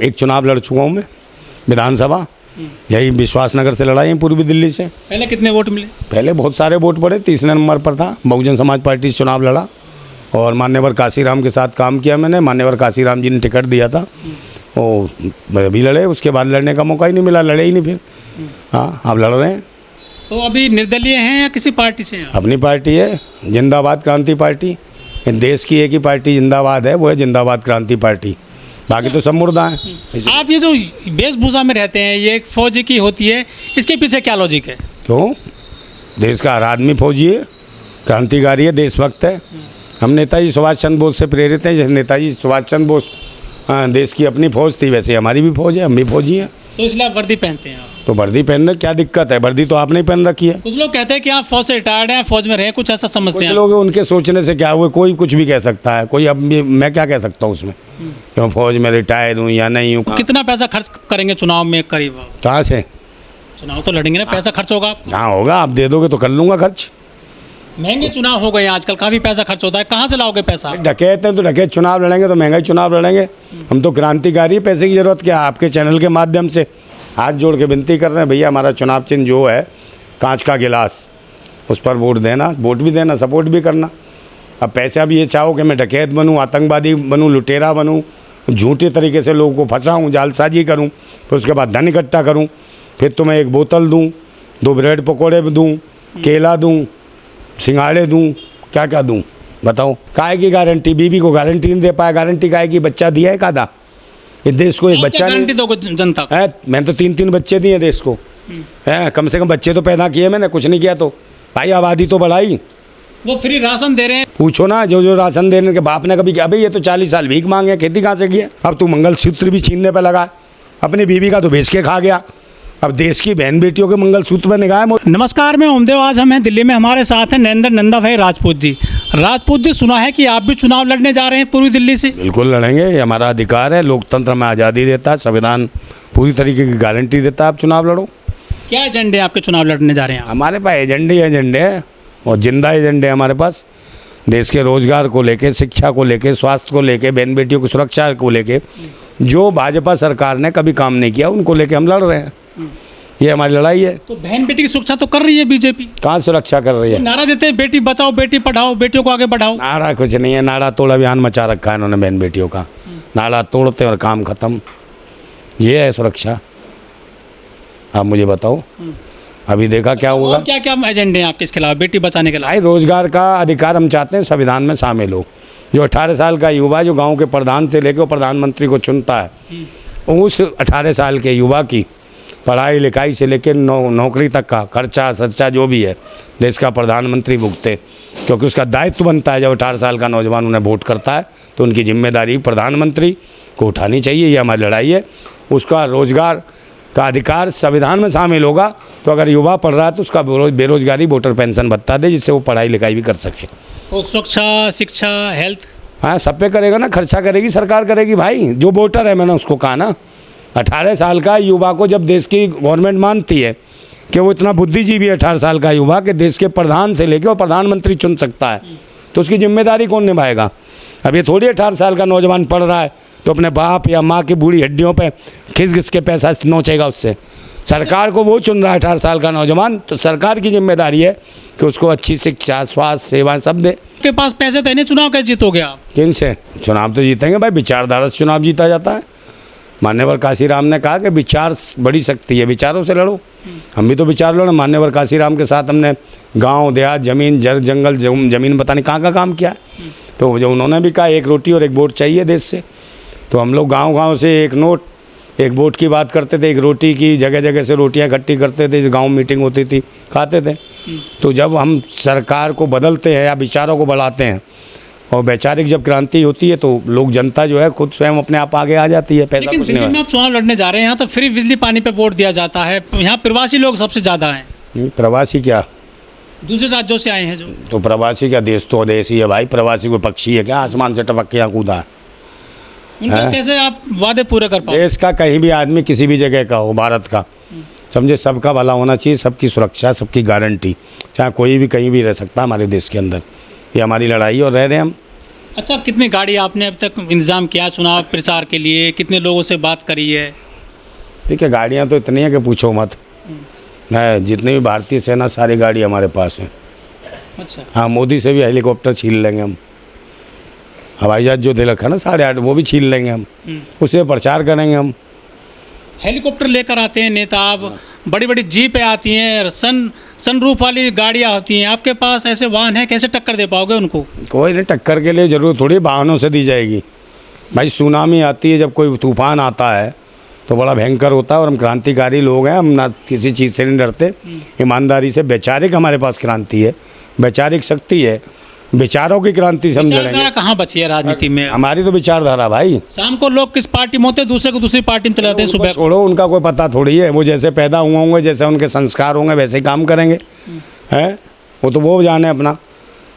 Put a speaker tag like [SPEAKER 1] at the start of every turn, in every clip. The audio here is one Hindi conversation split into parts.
[SPEAKER 1] एक चुनाव लड़ चुका हूँ मैं विधानसभा, यही विश्वासनगर से लड़ाई है पूर्वी दिल्ली से।
[SPEAKER 2] पहले कितने वोट मिले?
[SPEAKER 1] पहले बहुत सारे वोट पड़े, तीसरे नंबर पर था, बहुजन समाज पार्टी से चुनाव लड़ा और मान्यवर काशीराम के साथ काम किया मैंने। मान्यवर काशीराम जी ने टिकट दिया था, वो अभी लड़े, उसके बाद लड़ने का मौका ही नहीं मिला, लड़े ही नहीं फिर। हाँ, अब लड़ रहे हैं।
[SPEAKER 2] तो अभी निर्दलीय हैं या किसी पार्टी से हैं?
[SPEAKER 1] अपनी पार्टी है जिंदाबाद क्रांति पार्टी, देश की एक ही पार्टी जिंदाबाद है, वो है जिंदाबाद क्रांति पार्टी, बाकी तो सब मुर्दा हैं।
[SPEAKER 2] आप ये जो वेशभूषा में रहते हैं, ये एक फौजी की होती है, इसके पीछे क्या लॉजिक है?
[SPEAKER 1] क्यों? देश का हर आदमी फौजी है, क्रांतिकारी है, देशभक्त है। हम नेताजी सुभाष चंद्र बोस से प्रेरित हैं। जैसे नेताजी सुभाष चंद्र बोस देश की अपनी फौज थी, वैसे हमारी भी फौज है, हम भी फौजी हैं।
[SPEAKER 2] तो इसलिए आप वर्दी पहनते हैं आप?
[SPEAKER 1] तो वर्दी पहनने क्या दिक्कत है? वर्दी तो आपने ही पहन रखी है।
[SPEAKER 2] कुछ लोग कहते हैं कि आप फौज से रिटायर्ड हैं, फौज में रहे, कुछ ऐसा समझते
[SPEAKER 1] कुछ
[SPEAKER 2] हैं।
[SPEAKER 1] लोग उनके सोचने से क्या हुए, कोई कुछ भी कह सकता है, कोई अब मैं क्या कह सकता हूँ उसमें, क्यों फौज में रिटायर हूँ या नहीं हूँ।
[SPEAKER 2] कितना पैसा खर्च करेंगे चुनाव में करीब?
[SPEAKER 1] कहाँ से?
[SPEAKER 2] चुनाव तो लड़ेंगे ना, पैसा खर्च होगा।
[SPEAKER 1] हाँ होगा, आप दे दोगे तो कर लूँगा खर्च।
[SPEAKER 2] महंगे चुनाव हो गए आजकल, काफ़ी पैसा खर्च होता है, कहाँ से लाओगे पैसा?
[SPEAKER 1] डकैत हैं तो डकैत चुनाव लड़ेंगे तो महंगा चुनाव लड़ेंगे। हम तो क्रांतिकारी, पैसे की ज़रूरत क्या? आपके चैनल के माध्यम से हाथ जोड़ के विनती कर रहे हैं, भैया हमारा चुनाव चिन्ह जो है कांच का गिलास, उस पर वोट देना, वोट भी देना, सपोर्ट भी करना। अब पैसे अब ये चाहो कि मैं डकैत बनूं, आतंकवादी बनूं, लुटेरा बनूं, झूठे तरीके से लोगों को फंसाऊं, जालसाजी करूं, फिर उसके बाद धन इकट्ठा करूं, फिर तुम्हें एक बोतल दूं, 2 ब्रेड पकौड़े दूं, केला दूं, सिंगाड़े दूं, क्या क्या दूं बताओ? काहे की गारंटी? बीबी को गारंटी नहीं दे पाया, गारंटी काहे की? बच्चा दिया है कादा? इस देश को एक बच्चा
[SPEAKER 2] गारंटी दोगे जनता को?
[SPEAKER 1] है, मैंने तो 3-3 बच्चे दिए देश को, है, कम से कम बच्चे तो पैदा किए मैंने, कुछ नहीं किया तो भाई, आबादी तो बढ़ाई।
[SPEAKER 2] वो फ्री राशन दे रहे हैं।
[SPEAKER 1] पूछो ना, जो जो राशन देने के बाप ने कभी किया? भाई ये तो 40 साल भीख मांगे, खेती कहाँ से किया? अब तू मंगलसूत्र भी छीनने पे लगा, अपनी बीवी का तो बेच के खा गया, अब देश की बहन बेटियों के मंगलसूत्र में निगाह है।
[SPEAKER 2] नमस्कार, मैं ओमदेव, आज हम हैं दिल्ली में, हमारे साथ हैं नरेंद्र नंदा भाई राजपूत जी। राजपूत जी, सुना है कि आप भी चुनाव लड़ने जा रहे हैं पूर्वी दिल्ली से?
[SPEAKER 1] बिल्कुल लड़ेंगे, ये हमारा अधिकार है, लोकतंत्र में आज़ादी देता है, संविधान पूरी तरीके की गारंटी देता है, आप चुनाव लड़ो।
[SPEAKER 2] क्या एजेंडे आपके चुनाव लड़ने जा रहे हैं आप?
[SPEAKER 1] हमारे पास एजेंडे हैं और जिंदा एजेंडे हमारे पास, देश के रोजगार को लेके, शिक्षा को लेके, स्वास्थ्य को लेके, बहन बेटियों की सुरक्षा को लेके, जो भाजपा सरकार ने कभी काम नहीं किया उनको लेके हम लड़ रहे हैं। ये हमारी लड़ाई है।
[SPEAKER 2] तो बहन बेटी की सुरक्षा तो कर रही है बीजेपी?
[SPEAKER 1] कहाँ सुरक्षा कर रही है?
[SPEAKER 2] नारा देते हैं बेटी बचाओ बेटी पढ़ाओ, बेटियों को आगे बढ़ाओ।
[SPEAKER 1] नारा कुछ नहीं है, नारा तोड़ अभियान मचा रखा है इन्होंने बहन बेटियों का, नारा तोड़ते और काम खत्म, ये है सुरक्षा। आप मुझे बताओ, अभी देखा क्या होगा?
[SPEAKER 2] क्या क्या एजेंडे हैं आपके इसके अलावा, बेटी बचाने के अलावा?
[SPEAKER 1] भाई रोजगार का अधिकार हम चाहते हैं संविधान में शामिल हो। जो 18 साल का युवा जो गांव के प्रधान से लेकर प्रधानमंत्री को चुनता है, उस 18 साल के युवा की पढ़ाई लिखाई से लेकर नौकरी तक का खर्चा सर्चा जो भी है देश का प्रधानमंत्री भुगते, क्योंकि उसका दायित्व बनता है। जब 18 साल का नौजवान उन्हें वोट करता है तो उनकी जिम्मेदारी प्रधानमंत्री को उठानी चाहिए। ये हमारी लड़ाई है। उसका रोजगार का अधिकार संविधान में शामिल होगा, तो अगर युवा पढ़ रहा है तो उसका बेरोजगारी वोटर पेंशन भत्ता दे, जिससे वो पढ़ाई लिखाई भी कर सके।
[SPEAKER 2] और सुरक्षा, शिक्षा, हेल्थ,
[SPEAKER 1] हाँ सब पे करेगा ना, खर्चा करेगी सरकार, करेगी भाई। जो वोटर है, मैंने उसको कहा ना, 18 साल का युवा को जब देश की गवर्नमेंट मानती है कि वो इतना बुद्धिजीवी है, 18 साल का युवा के देश के प्रधान से लेकर वो प्रधानमंत्री चुन सकता है, तो उसकी जिम्मेदारी कौन निभाएगा? अब ये थोड़ी 18 साल का नौजवान पढ़ रहा है तो अपने बाप या माँ की बूढ़ी हड्डियों पे खिस घिस के पैसा नोचेगा उससे। सरकार को वो चुन रहा है 18 साल का नौजवान, तो सरकार की जिम्मेदारी है कि उसको अच्छी शिक्षा, स्वास्थ्य सेवाएं सब दे।
[SPEAKER 2] के पास पैसे तो नहीं, चुनाव कैसे जीतोगे आप?
[SPEAKER 1] किन से चुनाव तो जीतेंगे भाई? विचारधारा से चुनाव जीता जाता है। मान्यवर काशीराम ने कहा कि विचार बड़ी शक्ति है, विचारों से लड़ो। हम भी तो विचार लड़ो। मान्यवर काशीराम के साथ हमने गांव देहात, जमीन, जंगल, जमीन पता नहीं कहाँ का काम किया। तो जो उन्होंने भी कहा एक रोटी और एक वोट चाहिए देश से, तो हम लोग गांव से एक नोट एक वोट की बात करते थे, एक रोटी की, जगह जगह से रोटियां इकट्ठी करते थे, गांव में मीटिंग होती थी, खाते थे। तो जब हम सरकार को बदलते हैं या विचारों को बढ़ाते हैं और वैचारिक जब क्रांति होती है, तो लोग, जनता जो है खुद स्वयं अपने आप आगे आ जाती है। पैसा कुछ नहीं
[SPEAKER 2] दिल्ली में आप चुनाव लड़ने जा रहे हैं, यहाँ तो फ्री बिजली पानी पे वोट दिया जाता है, यहाँ प्रवासी लोग सबसे ज़्यादा हैं।
[SPEAKER 1] प्रवासी क्या?
[SPEAKER 2] दूसरे राज्यों से आए हैं जो। तो
[SPEAKER 1] प्रवासी क्या? देश तो देश ही है भाई। प्रवासी कोई पक्षी है क्या आसमान से टपक के यहाँ कूदा है?
[SPEAKER 2] उनका कैसे आप वादे पूरे कर पाओ?
[SPEAKER 1] देश का कहीं भी आदमी किसी भी जगह का हो, भारत का, समझे, सबका भला होना चाहिए, सबकी सुरक्षा, सबकी गारंटी, चाहे कोई भी कहीं भी रह सकता है हमारे देश के अंदर। ये हमारी लड़ाई और रह रहे हैं हम।
[SPEAKER 2] अच्छा, कितनी गाड़ी आपने अब तक इंतजाम किया चुनाव प्रचार के लिए, कितने लोगों से बात करी है?
[SPEAKER 1] देखिए गाड़ियाँ तो इतनी हैं कि पूछो मत। है जितनी भी भारतीय सेना सारी गाड़ी हमारे पास है।
[SPEAKER 2] अच्छा,
[SPEAKER 1] हाँ, मोदी से भी हेलीकॉप्टर छीन लेंगे हम। हवाई जहाज जो दे रखा है ना 8.5 वो भी छीन लेंगे हम। उससे प्रचार करेंगे हम।
[SPEAKER 2] हेलीकॉप्टर लेकर आते हैं नेता, आप बड़ी बड़ी जीपें आती हैं, सनरूफ वाली गाड़ियाँ होती हैं, आपके पास ऐसे वाहन हैं, कैसे टक्कर दे पाओगे उनको?
[SPEAKER 1] कोई नहीं, टक्कर के लिए जरूर थोड़ी वाहनों से दी जाएगी भाई। सुनामी आती है, जब कोई तूफान आता है तो बड़ा भयंकर होता है। और हम क्रांतिकारी लोग हैं, हम ना किसी चीज़ से नहीं डरते। ईमानदारी से वैचारिक हमारे पास क्रांति है, वैचारिक शक्ति है, विचारों की क्रांति से हम लड़ेंगे।
[SPEAKER 2] विचारधारा कहाँ बची है राजनीति में?
[SPEAKER 1] हमारी तो विचारधारा भाई।
[SPEAKER 2] शाम को लोग किस पार्टी में होते हैं, दूसरे को दूसरी पार्टी में चले जाते हैं। सुबह
[SPEAKER 1] छोड़ो, उनका कोई पता थोड़ी है। वो जैसे पैदा हुए होंगे, जैसे उनके संस्कार होंगे, वैसे ही काम करेंगे। हैं वो तो वो जाने अपना।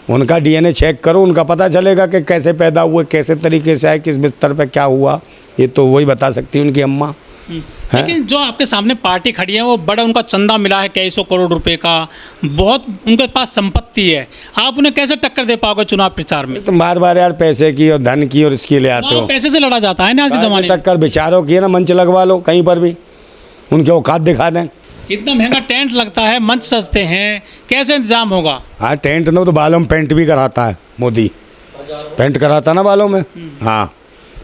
[SPEAKER 1] उनका डीएनए चेक करो, उनका पता चलेगा कि कैसे पैदा हुए, कैसे तरीके से आए, किस बिस्तर पे क्या हुआ। ये तो वही बता सकती है उनकी अम्मा।
[SPEAKER 2] लेकिन जो आपके सामने पार्टी खड़ी है वो बड़ा उनका चंदा मिला है कई सौ करोड़ रुपए का, बहुत उनके पास संपत्ति है, आप उन्हें कैसे टक्कर दे पाओगे चुनाव प्रचार में?
[SPEAKER 1] तुम बार बार यार पैसे की और धन की और इसके लिए आते हो।
[SPEAKER 2] पैसे से लड़ा जाता है ना आज के जमाने में।
[SPEAKER 1] टक्कर विचारों की है ना, मंच लगवा लो कहीं पर भी, उनके औकात दिखा दें।
[SPEAKER 2] इतना महंगा टेंट लगता है, मंच सस्ते हैं, कैसे इंतजाम होगा?
[SPEAKER 1] हाँ, टेंट ना तो बालों में पेंट भी कराता है मोदी, पेंट कराता ना बालों में। हाँ,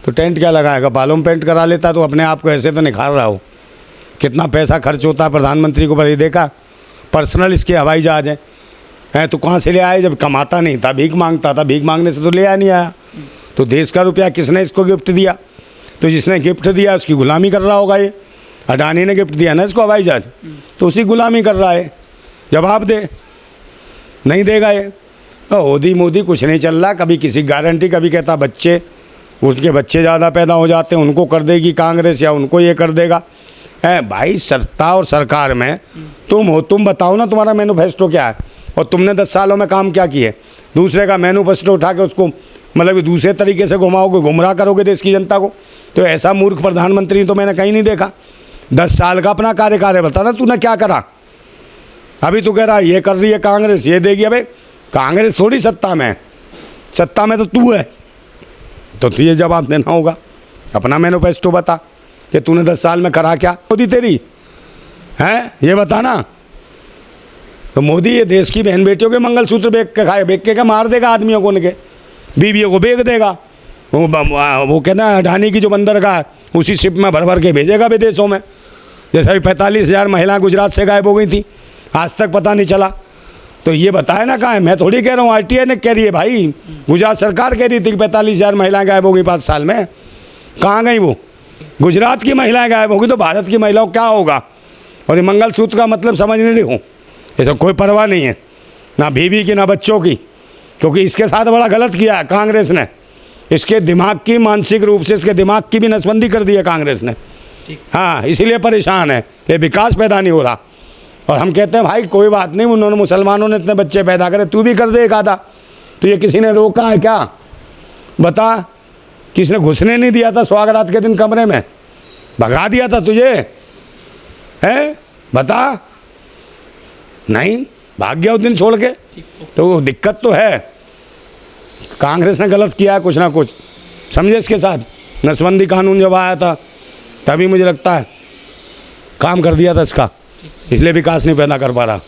[SPEAKER 1] तो टेंट क्या लगाएगा? बालों में पेंट करा लेता तो अपने आप को ऐसे तो निखार रहा हो। कितना पैसा खर्च होता है प्रधानमंत्री को, पर ये देखा? पर्सनल इसके हवाई जहाज हैं। तो कहाँ से ले आए? जब कमाता नहीं था, भीख मांगता था, भीख मांगने से तो ले आया नहीं आया। तो देश का रुपया किसने इसको गिफ्ट दिया? तो जिसने गिफ्ट दिया उसकी गुलामी कर रहा होगा ये। अडानी ने गिफ्ट दिया ना इसको हवाई जहाज, तो उसी गुलामी कर रहा है। जवाब दे, नहीं देगा ये। मोदी मोदी कुछ नहीं चल रहा। कभी किसी गारंटी, कभी कहता बच्चे, उसके बच्चे ज़्यादा पैदा हो जाते हैं उनको कर देगी कांग्रेस, या उनको ये कर देगा। भाई सत्ता और सरकार में तुम हो, तुम बताओ ना तुम्हारा मैनिफेस्टो क्या है, और तुमने 10 सालों में काम क्या किए। दूसरे का मैनिफेस्टो उठा के उसको मतलब दूसरे तरीके से घुमाओगे, गुमराह करोगे देश की जनता को। तो ऐसा मूर्ख प्रधानमंत्री तो मैंने कहीं नहीं देखा। 10 साल का अपना कार्यकाल है, बता ना तूने क्या करा। अभी तू कह रहा ये कर रही है कांग्रेस, ये देगी। अबे कांग्रेस थोड़ी सत्ता में है, सत्ता में तो तू है। तो तुझे जवाब देना होगा, अपना मैनिफेस्टो बता कि तूने 10 साल में करा क्या। मोदी तेरी है ये बताना। तो मोदी ये देश की बहन बेटियों के मंगलसूत्र बेच के खाए, बेच के मार देगा आदमियों को, उनके बीवियों को बेच देगा। वो कहना अडानी की जो बंदरगाह है उसी शिप में भर भर के भेजेगा विदेशों में। जैसे अभी 45,000 महिलाएं गुजरात से गायब हो गई थी, आज तक पता नहीं चला। तो ये बताए ना कहाँ है। मैं थोड़ी कह रहा हूँ, आरटीआई ने कह रही है भाई। गुजरात सरकार कह रही थी कि 45,000 महिलाएं गायब हो गई 5 साल में। कहाँ गई वो? गुजरात की महिलाएं गायब होगी तो भारत की महिलाओं क्या होगा? और ये मंगलसूत्र का मतलब समझ नहीं रही हूँ। ये तो कोई परवाह नहीं है ना बीवी की ना बच्चों की, क्योंकि इसके साथ बड़ा गलत किया है कांग्रेस ने। इसके दिमाग की, मानसिक रूप से इसके दिमाग की भी नसबंदी कर दी है कांग्रेस ने। हाँ, इसीलिए परेशान है, ये विकास पैदा नहीं हो रहा। और हम कहते हैं भाई कोई बात नहीं, उन्होंने मुसलमानों ने इतने बच्चे पैदा करे, तू भी कर दे एक आधा। तो ये किसी ने रोका है क्या? बता, किसने घुसने नहीं दिया था स्वागरात के दिन कमरे में? भगा दिया था तुझे? है बता? नहीं, भाग गया उस दिन छोड़ के। तो दिक्कत तो है, कांग्रेस ने गलत किया है कुछ ना कुछ, समझे। इसके साथ नसबंदी कानून जब आया था तभी मुझे लगता है काम कर दिया था इसका, इसलिए विकास नहीं पैदा कर पा रहा।